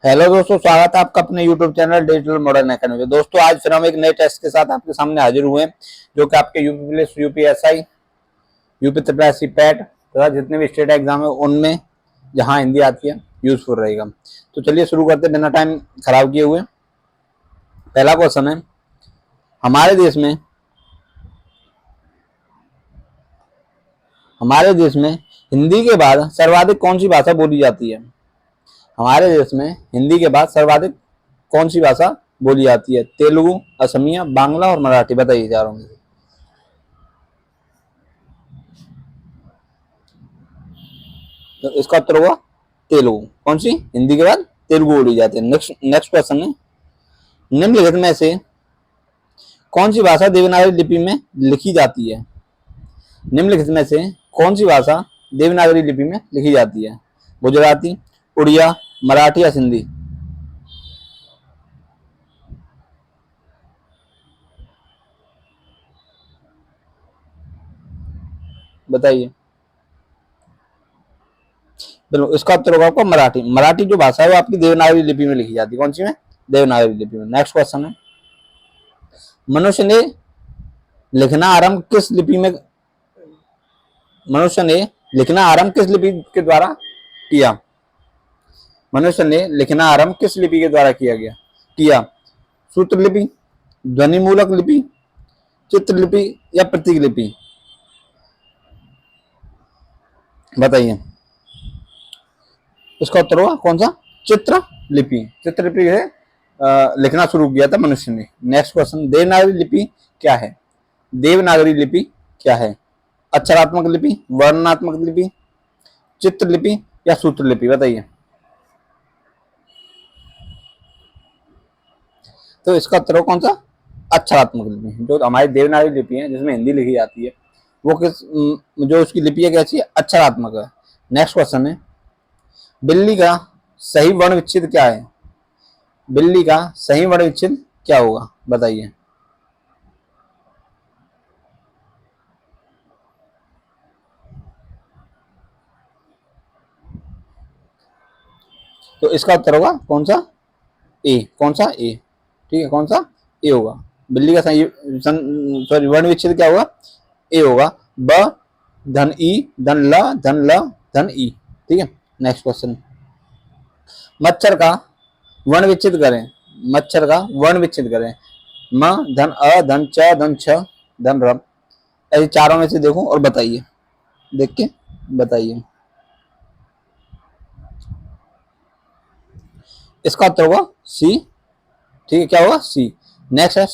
Hello दोस्तों, स्वागत है आपका अपने YouTube channel digital modern academy में। दोस्तों आज फिर हम एक नए टेस्ट के साथ आपके सामने हाजिर हुए हैं, जो कि आपके UP police, UPSI, UP triple PAT तथा जितने भी स्टेट एग्जाम है उनमें जहां हिंदी आती है यूजफुल रहेगा। तो चलिए शुरू करते बिना टाइम खराब किए हुए। पहला क्वेश्चन है, हमारे देश में हिंदी के बाद सर्वाधिक कौन सी भाषा बोली जाती है? हमारे देश में हिंदी के बाद सर्वाधिक कौन सी भाषा बोली जाती है? तेलुगु, असमिया, बांग्ला और मराठी। बताइए चारों में से। तो इसका उत्तर होगा तेलुगु। कौन सी? हिंदी के बाद तेलुगु बोली जाती है। नेक्स्ट क्वेश्चन है, निम्नलिखित में से कौन सी भाषा देवनागरी लिपि में लिखी जाती है? निम्नलिखित में से कौन सी भाषा देवनागरी लिपि में लिखी जाती है? गुजराती, उड़िया, मराठी या सिंधी? बताइए। बिल्कुल, इसका उत्तर होगा आपका मराठी। मराठी जो भाषा है वो आपकी देवनागरी लिपि में लिखी जाती है। कौन सी में? देवनागरी लिपि में। नेक्स्ट क्वेश्चन है, मनुष्य ने लिखना आरंभ किस लिपि में मनुष्य ने लिखना आरंभ किस लिपि के द्वारा किया? मनुष्य ने लिखना आरंभ किस लिपि के द्वारा किया? सूत्र लिपि, ध्वनि मूलक लिपि, चित्र लिपि या प्रतीक लिपि? बताइए। इसका उत्तर होगा कौन सा? चित्र लिपि। चित्र लिपि है लिखना शुरू किया था मनुष्य ने। नेक्स्ट क्वेश्चन, देवनागरी लिपि क्या है? देवनागरी लिपि क्या है? अक्षरात्मक लिपि, वर्णनात्मक लिपि, चित्र लिपि या सूत्र लिपि? बताइए। तो इसका उत्तर हो कौन सा? अक्षरात्मक लिपि। जो हमारी देवनागरी लिपि है जिसमें हिंदी लिखी जाती है वो जो उसकी लिपि है कैसी है? अक्षरात्मक है। नेक्स्ट क्वेश्चन है, बिल्ली का सही वर्ण विच्छेद क्या है? बिल्ली का सही वर्ण विच्छेद क्या होगा? बताइए। तो इसका उत्तर होगा कौन सा? ए। कौन सा? ए। ठीक है, कौन सा? ए होगा। बिल्ली का सही सॉरी वर्ण विच्छेद क्या होगा? ए होगा। ब धन ई धन ल धन ल धन ई। ठीक है। नेक्स्ट क्वेश्चन, मच्छर का वर्ण विच्छेद करें। मच्छर का वर्ण विच्छेद करें। म धन अ धन च धन छ धन र। ऐसे चारों में से देखो और बताइए। देख के बताइए। इसका उत्तर होगा सी। ठीक है, क्या होगा? सी। नेक्स्ट है,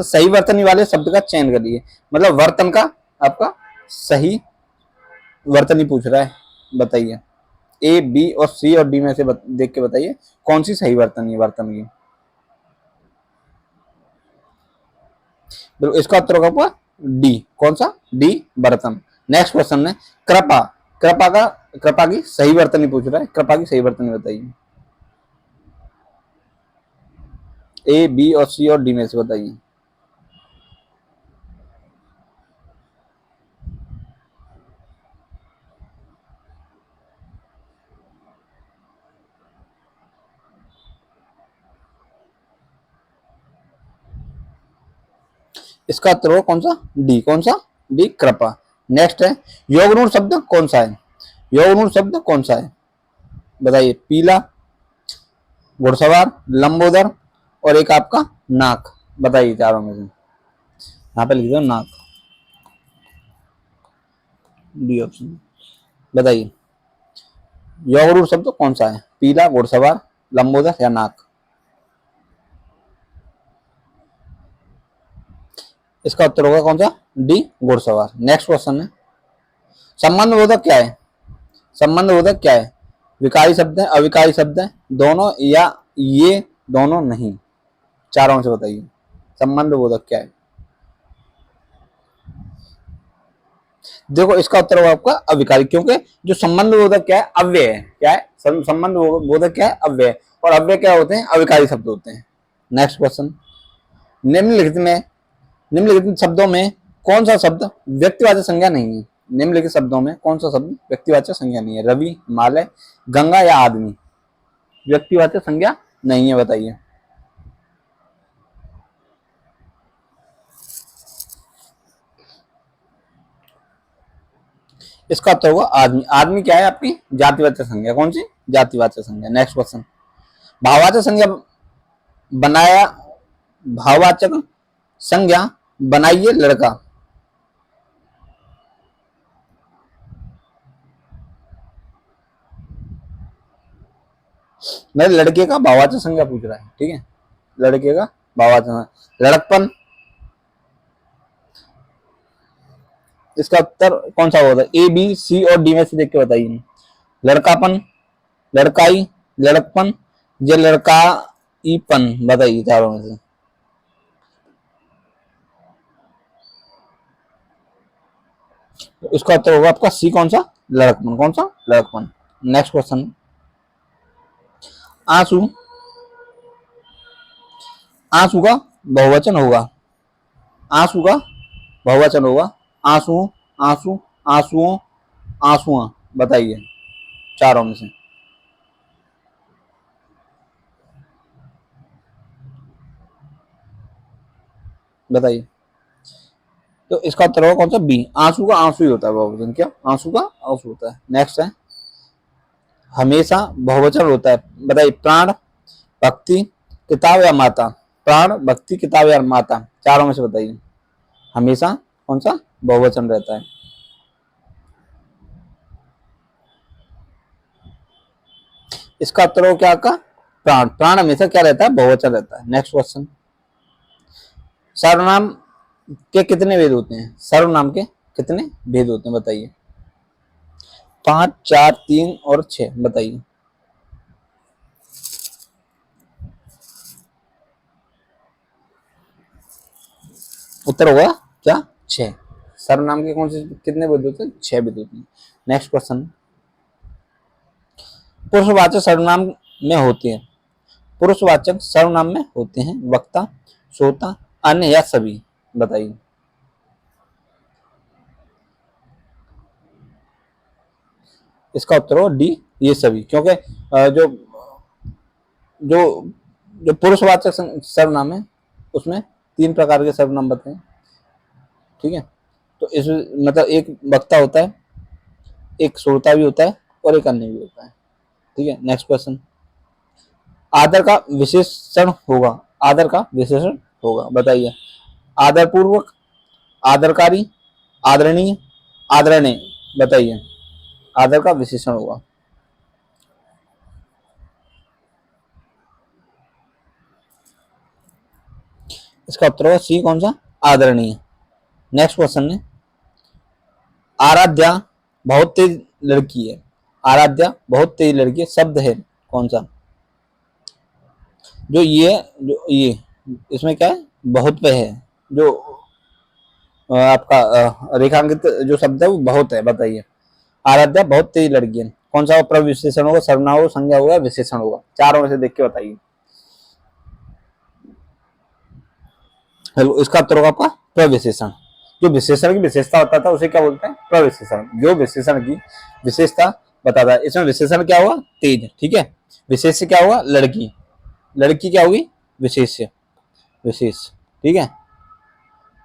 सही वर्तनी वाले शब्द का चयन करिए। मतलब वर्तन का आपका सही वर्तनी पूछ रहा है। बताइए। ए, बी और सी और डी में से देख के बताइए कौन सी सही वर्तनी है वर्तन की। बिल्कुल, इसका उत्तर होगा आपका डी। कौन सा? डी, बर्तन। नेक्स्ट क्वेश्चन है, कृपा। कृपा की सही वर्तनी पूछ रहा है। कृपा की सही वर्तनी बताइए। ए, बी और सी और डी में से बताइए। इसका उत्तर होगा कौन सा? डी। कौन सा? डी, कृपा। नेक्स्ट है, योगरूढ़ शब्द कौन सा है? योगरूढ़ शब्द कौन सा है? बताइए। पीला, घुड़सवार, लंबोदर और एक आपका नाक। बताइए चारों में से। यहाँ पे लिख दो नाक। D option. बताइए, योगरूढ़ शब्द कौन सा है? पीला, घुड़सवार, लंबोदर या नाक? इसका उत्तर होगा कौन सा? डी, घुड़सवार। नेक्स्ट क्वेश्चन है, संबंध बोधक क्या है? संबंध बोधक क्या है? विकारी शब्द है, अविकारी शब्द है, दोनों या ये दोनों नहीं? चारों में से बताइए। संबंध बोधक क्या है? देखो, इसका उत्तर होगा आपका अविकारी, क्योंकि जो संबंध बोधक क्या है? अव्यय है। क्या है? संबंध बोधक क्या है? अव्यय। और अव्यय क्या होते हैं? अविकारी शब्द होते हैं। नेक्स्ट क्वेश्चन, निम्नलिखित में निम्नलिखित शब्दों में कौन सा शब्द व्यक्तिवाचक संज्ञा नहीं है? निम्नलिखित शब्दों में कौन सा शब्द व्यक्तिवाचक संज्ञा नहीं है? रवि, हिमालय, गंगा या आदमी? व्यक्तिवाचक संज्ञा नहीं है, बताइए। इसका उत्तर होगा आदमी। आदमी क्या है आपकी जातिवाचक संज्ञा, कौन सी जातिवाचक संज्ञा। नेक्स्ट क्वेश्चन, भाववाचक संज्ञा बनाया, भाववाचक संज्ञा बनाइए लड़का। मैं लड़के का भाववाचक संज्ञा पूछ रहा है, ठीक है, लड़के का भाववाचक, लड़कपन। इसका उत्तर कौन सा होगा, ए बी सी और डी में से देख के बताइए। लड़कापन, लड़काई, लड़कपन या लड़काईपन, बताइए चारों में से। इसका उत्तर होगा आपका सी, कौन सा, लड़कपन। कौन सा, लड़कपन। नेक्स्ट क्वेश्चन, आंसू, आंसू का बहुवचन होगा, आंसू का बहुवचन होगा, आंसू, आंसू, आंसुओं, आंसुआ, बताइए चारों में से। बताइए, तो इसका उत्तर होगा कौन सा, बी, आंसू का आंसू ही होता है बहुवचन। क्या, आंसू का आंसू होता है। नेक्स्ट है, हमेशा बहुवचन होता है, बताइए। प्राण, भक्ति, किताब या माता। प्राण, भक्ति, किताब या माता, चारों में से बताइए। हमेशा कौन सा बहुवचन रहता है। इसका उत्तर हो क्या आपका, प्राण। प्राण हमेशा क्या रहता है, बहुवचन रहता है। नेक्स्ट क्वेश्चन, सर्वनाम के कितने भेद होते हैं। सर्वनाम के कितने भेद होते हैं, बताइए। 5, 4, 3 और 6, बताइए। उत्तर होगा क्या, 6। सर्वनाम के कौन से कितने भेद होते हैं, 6 भेद होते हैं। नेक्स्ट क्वेश्चन, पुरुषवाचक सर्वनाम में होते हैं, पुरुषवाचक सर्वनाम में होते हैं वक्ता, श्रोता, अन्य या सभी, बताइए। इसका उत्तर हो डी, ये सभी, क्योंकि जो जो जो पुरुषवाचक सर्वनाम है उसमें 3 प्रकार के सर्वनाम बताए, ठीक है। तो इस मतलब एक वक्ता होता है, एक श्रोता भी होता है और एक अन्य भी होता है, ठीक है। नेक्स्ट क्वेश्चन, आदर का विशेषण होगा, आदर का विशेषण होगा, बताइए। आदरपूर्वक, आदरकारी, आदरणीय, आदरणीय, बताइए। आदर का विशेषण होगा। इसका उत्तर होगा सी, कौन सा, आदरणीय। नेक्स्ट क्वेश्चन है, आराध्या बहुत तेज लड़की है, आराध्या बहुत तेज लड़की है, शब्द है कौन सा। जो ये इसमें क्या है, बहुत पे है, जो आपका रेखांकित जो शब्द है वो बहुत है, बताइए। आराध्या बहुत तेज लड़की है, कौन सा प्रविशेषण होगा, सर्वनाम होगा, संज्ञा होगा, विशेषण होगा, चारों में से देख के बताइए। हेलो, इसका उत्तर होगा आपका प्रविशेषण। जो विशेषण की विशेषता बताता है उसे क्या बोलते हैं, प्रविशेषण। जो विशेषण की विशेषता बताता है, इसमें विशेषण क्या हुआ, तेज, ठीक है। विशेष क्या हुआ, लड़की, लड़की क्या होगी, विशेष, विशेष, ठीक है।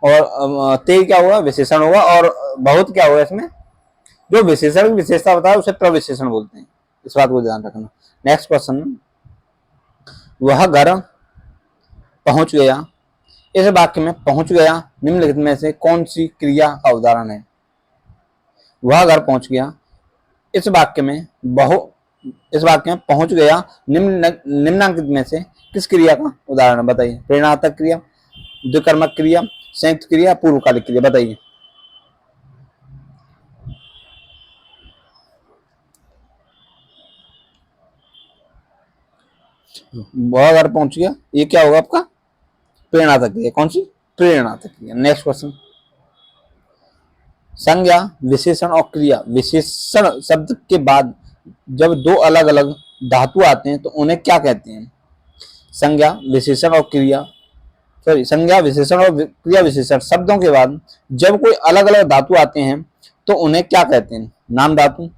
और तेज क्या होगा, विशेषण होगा। और बहुत क्या होगा, इसमें जो विशेषण की विशेषता बताया उसे प्रविशेषण बोलते हैं, इस बात को ध्यान रखना। नेक्स्ट क्वेश्चन, वह घर पहुंच गया, इस वाक्य में पहुंच गया निम्नलिखित में से कौन सी क्रिया का उदाहरण है। वह घर पहुंच गया, इस वाक्य में इस वाक्य में पहुंच गया निम्नांकित में से किस क्रिया का उदाहरण है, बताइए। प्रेरणात्मक क्रिया, द्विकर्मक क्रिया, संयुक्त क्रिया, पूर्वकालिक क्रिया, बताइए। वह घर पहुंच गया, ये क्या होगा आपका, प्रेरणात्मक क्रिया, कौन सी, प्रेरणात्मक क्रिया। नेक्स्ट क्वेश्चन, संज्ञा, विशेषण और क्रिया, विशेषण शब्द के बाद जब दो अलग अलग धातु आते हैं तो उन्हें क्या कहते हैं। संज्ञा, विशेषण और क्रिया, सॉरी, संज्ञा, विशेषण और क्रिया विशेषण शब्दों के बाद जब कोई अलग अलग धातु आते हैं तो उन्हें क्या कहते हैं। नाम धातु,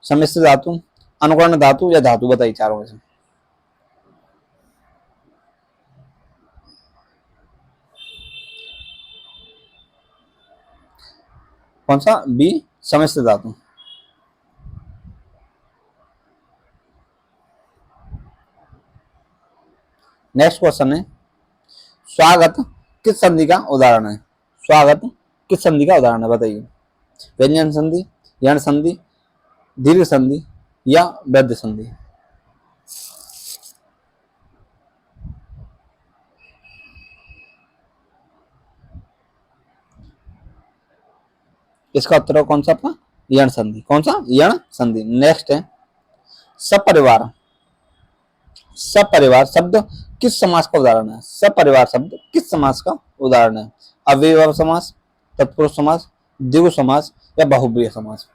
सम्मिश्र धातु, अनुकरण धातु या धातु, बताइए चारों में से। कौन सा? बी समिश्र धातु। नेक्स्ट क्वेश्चन है स्वागत किस संधि का उदाहरण है? स्वागत किस संधि का उदाहरण है बताइए? व्यंजन संधि, यण संधि, दीर्घ संधि या वृद्ध संधि? इसका उत्तर है कौन सा आपका? यण संधि। कौन सा? यण संधि। नेक्स्ट है सपरिवार। सपरिवार शब्द किस समास का उदाहरण है? सपरिवार शब्द किस समास का उदाहरण है? अव्ययभाव समास, तत्पुरुष समास, द्विगु समास या बहुब्रीहि समास?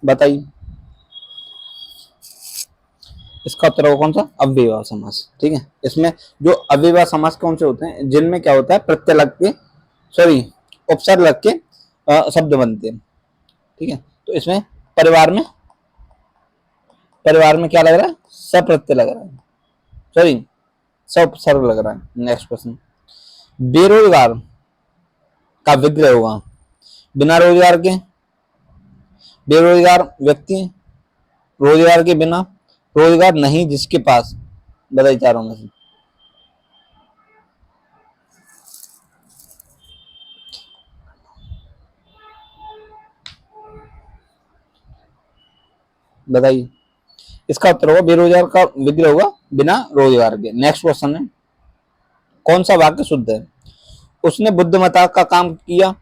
बताइए। इसका उत्तर होगा कौन सा? अव्ययभाव समास। ठीक है, इसमें जो अव्ययभाव समास कौन से होते हैं? जिनमें क्या होता है? प्रत्यय लग के, सॉरी, उपसर्ग लग के शब्द बनते हैं। ठीक है, तो इसमें परिवार में, परिवार में क्या लग रहा है? सप्रत्यय लग रहा है, सॉरी सउपसर्ग लग रहा है। नेक्स्ट क्वेश्चन, बेरोजगार का विग्रह होगा बिना रोजगार के, बेरोजगार व्यक्ति, रोजगार के बिना, रोजगार नहीं जिसके पास। बताइए चारों में से। बताइए। इसका उत्तर होगा बेरोजगार का विग्रह होगा बिना रोजगार के। नेक्स्ट क्वेश्चन है कौन सा वाक्य शुद्ध है? उसने बुद्धिमत्ता का काम किया,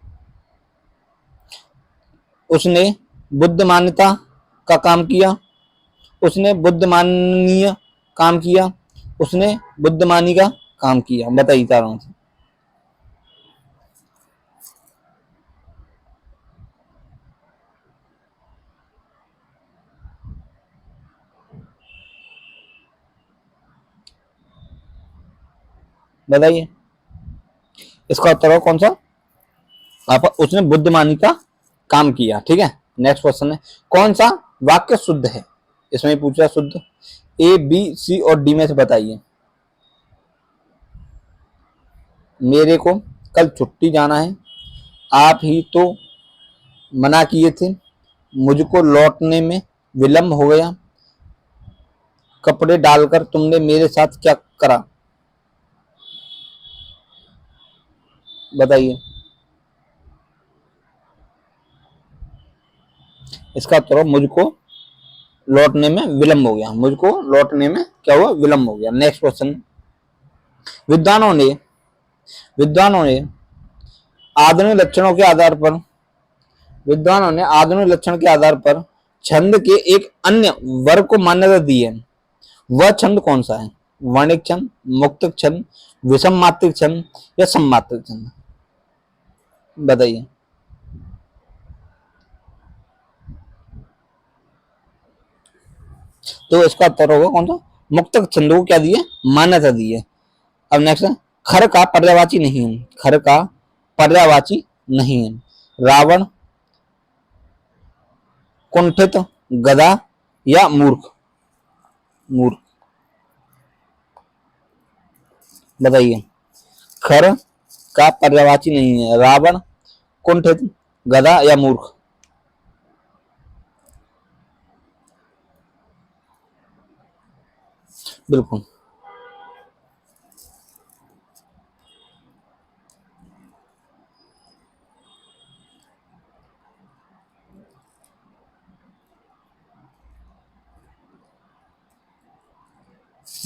उसने बुद्धिमान्यता का काम किया, उसने बुद्धिमानीय काम किया, उसने बुद्धिमानी का काम किया। बताइए चारों से। बताइए। इसका उत्तर होगा कौन सा? आप उसने बुद्धिमानी का काम किया। ठीक है, नेक्स्ट क्वेश्चन है कौन सा वाक्य शुद्ध है? इसमें पूछा शुद्ध। ए, बी, सी और डी में से बताइए। मेरे को कल छुट्टी जाना है, आप ही तो मना किए थे, मुझको लौटने में विलंब हो गया, कपड़े डालकर तुमने मेरे साथ क्या करा? बताइए। इसका उत्तर हो मुझको लौटने में विलंब हो गया, मुझको लौटने में क्या हुआ? विलंब हो गया। नेक्स्ट क्वेश्चन, विद्वानों ने विद्वानों ने आधुनिक लक्षणों के आधार पर, विद्वानों ने आधुनिक लक्षण के आधार पर छंद के एक अन्य वर्ग को मान्यता दी है। वह छंद कौन सा है? वर्णिक छंद, मुक्तक छंद, विषम मात्रिक छंद या सममात्रिक छंद? बताइए। तो इसका उत्तर होगा कौन सा? मुक्तक छंद को क्या दिए? मान्यता दी है। अब नेक्स्ट है खर का पर्यायवाची नहीं है। खर का पर्यायवाची नहीं है। रावण, कुंठित, गधा या मूर्ख? मूर्ख। बताइए। खर का पर्यायवाची नहीं है। रावण, कुंठित, गधा या मूर्ख? बिल्कुल।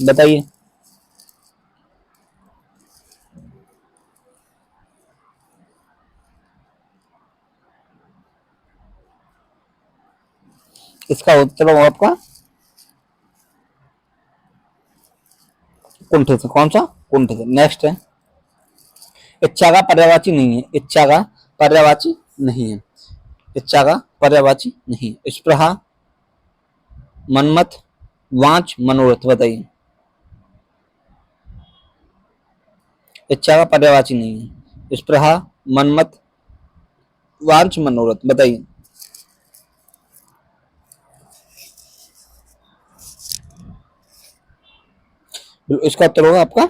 बताइए। इसका उत्तर होगा आपका कुंठित। कौन सा? कुंठित। नेक्स्ट है इच्छा का पर्यायवाची नहीं है। इच्छा का पर्यायवाची नहीं है। इच्छा का पर्यायवाची नहीं है। स्पृहा, मनमत, वांच, मनोरथ? बताइए। इच्छा का पर्यायवाची नहीं है। स्पृहा, मनमत, वांच, मनोरथ? बताइए। इसका उत्तर होगा आपका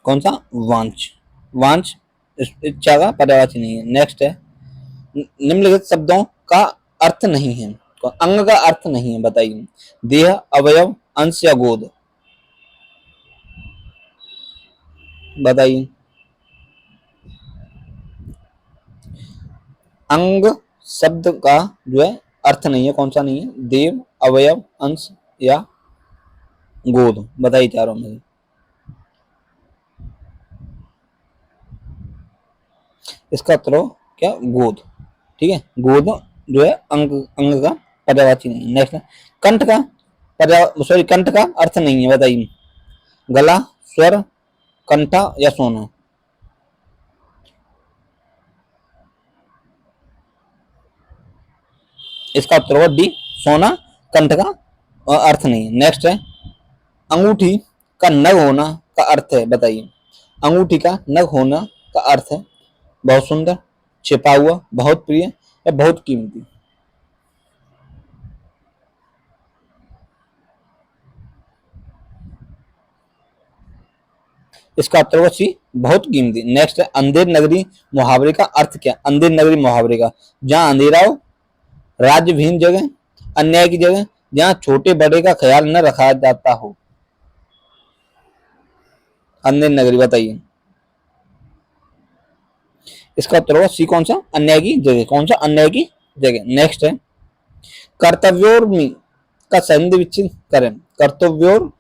कौन सा? वांच। वांच इच्छा का पर्यायवाची नहीं है। नेक्स्ट है, निम्नलिखित शब्दों का अर्थ नहीं है। तो अंग का अर्थ नहीं है, बताइए। देह, अवयव, अंश या गोद, बताइए। अंग शब्द का जो है अर्थ नहीं है, कौन सा नहीं है? देव, अवयव, अंश या गोद, बताइए चारों में से। इसका उत्तर हो क्या? गोद। ठीक है, गोद जो है अंग, अंग का पर्यायवाची नहीं है। नेक्स्ट, कंठ का सॉरी कंठ का अर्थ नहीं है, बताइए। गला, स्वर, कंठा या सोना, इसका उत्तर होगा डी, सोना कंठ का अर्थ नहीं है। नेक्स्ट है, अंगूठी का नग होना का अर्थ है, बताइए। अंगूठी का नग होना का अर्थ है बहुत सुंदर, छिपा हुआ, बहुत प्रिय या बहुत कीमती। इसका उत्तर होगा सी, बहुत कीमती। नेक्स्ट है, अंधेर नगरी मुहावरे का अर्थ क्या? अंधेर नगरी मुहावरे का, जहां अंधेरा हो, राज्य विहीन जगह, अन्याय की जगह, जहां छोटे बड़े का ख्याल न रखा जाता हो। अंधेर नगरी, बताइए। इसका उत्तर होगा सी, कौन सा? अन्याय की जगह। कौन सा? अन्याय की जगह। नेक्स्ट है, कर्तव्योर्मी का संधि विच्छेद करें। कर्तव्योर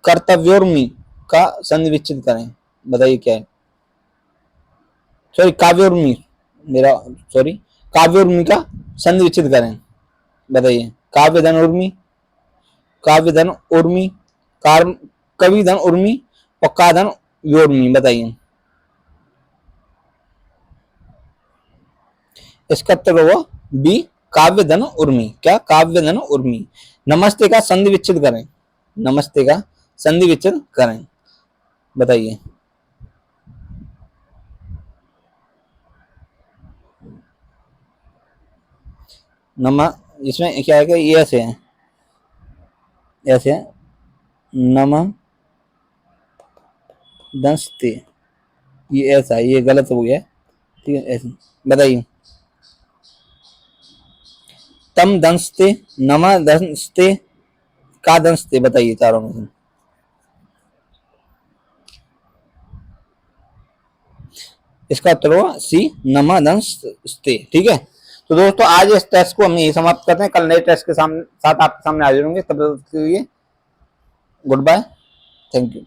कर्तव्योर्मी का संधि विच्छेद करें, बताइए क्या है? सॉरी, काव्योर्मी, मेरा सॉरी, काव्योर्मी का संधि विच्छेद करें, बताइए। काव्य धन उर्मी, काव्य धन उर्मी, कवि धन उर्मी और का धन व्योर्मी, बताइए। इसका उत्तर होगा बी, काव्य धन उर्मी। क्या? काव्य धन उर्मी। नमस्ते का संधि विच्छेद करें, नमस्ते का संधि विच्छेद करें, बताइए। नमा, इसमें क्या है कि ये ऐसे है, ऐसे है, नम दंस्ते, ये ऐसा है, ये गलत हो गया। ठीक है, ऐसे बताइए। तम दंस्ते, नम दंस्ते, का दंस्ते, बताइए चारों में से। इसका उत्तर होगा सी, नम दंस्ते। ठीक है, तो दोस्तों आज इस टेस्ट को हम यही समाप्त करते हैं। कल नए टेस्ट के साथ आपके सामने हाजिर होंगे, तब तक के लिए गुड बाय, थैंक यू।